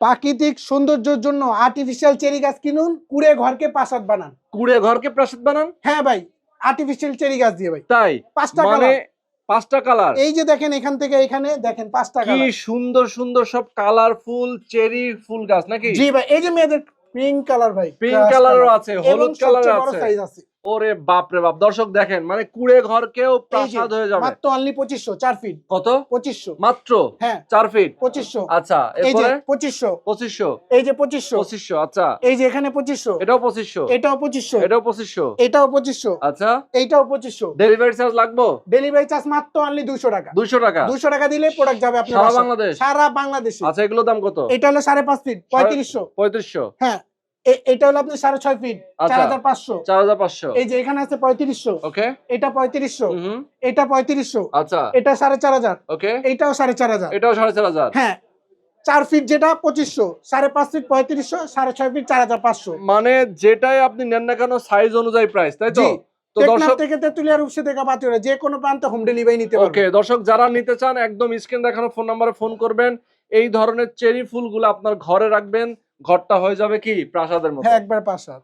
প্রাকৃতিক সৌন্দর্যের জন্য আর্টিফিশিয়াল চেরি গাছ কিনুন, কুড়ে ঘরকে প্রাসাদ বানান। কুড়ে ঘরকে প্রাসাদ বানান? হ্যাঁ ভাই, আর্টিফিশিয়াল চেরি গাছ দিয়ে ভাই। তাই? 5টা মানে কালার, 5টা কালার। এই যে দেখেন এখান থেকে এখানে দেখেন 5টা কি কালার। সুন্দর সুন্দর সব কালারফুল চেরি ফুল গাছ নাকি? জি ভাই, এই যে মেয়েদের পিঙ্ক কালার ভাই, পিঙ্ক কালারও আছে, হলুদ কালার আছে। সাইজ আছে। ওরে বাপ রে বাপ, দর্শক দেখেন মানে কুড়ে ঘরকেও প্রাসাদ হয়ে যাবে। মাত্র অনলি 2500, 4 ফিট। কত? 2500 মাত্র? হ্যাঁ 4 ফিট। 2500। আচ্ছা, এই যে এরপরে 2500, 2500। এই যে 2500, 2500। আচ্ছা, এই যে এখানে 2500, এটাও 2500, এটাও 2500, এটাও 2500। এটাও 2500, আচ্ছা, এইটাও 2500। ডেলিভারি চার্জ লাগবে? ডেলিভারি চার্জ মাত্র অনলি 200 টাকা। 200 টাকা? 200 টাকা দিলে প্রোডাক্ট যাবে আপনার সারা বাসায়। বাংলাদেশ? সারা বাংলাদেশে। আচ্ছা, এগুলোর দাম কত? এটা হলো 5.5 ফিট, 3500। 3500। হ্যাঁ, এটা হলো আপনার 6.5 ফিট, আচ্ছা, 4500। 4500। এই যে এখানে আছে 3500, ওকে। এটা 3500, হুম। এটা 3500, আচ্ছা, এটা 4500, ওকে। এইটাও 4500। এটাও 4500। হ্যাঁ, 4 ফিট যেটা 2500, 5.5 ফিট 3500, 6.5 ফিট 4500। মানে যেটাই আপনি নেন না কেন সাইজ অনুযায়ী প্রাইস, তাই তো? জি। তো টেকনাফ দর্শক থেকে তেতুলিয়া, রূপসী থেকে পাতুরিয়া, যে কোনো প্রান্তে হোম ডেলিভারি নিতে পারবেন। ওকে, দর্শক যারা নিতে চান একদম স্ক্রিন দেখানো ফোন নম্বরে ফোন করবেন। এই ধরনের চেরি ফুলগুলো আপনার ঘরে রাখবেন, ঘরটা হয়ে যাবে কি প্রাসাদের মতো। হ্যাঁ, একবার প্রাসাদ।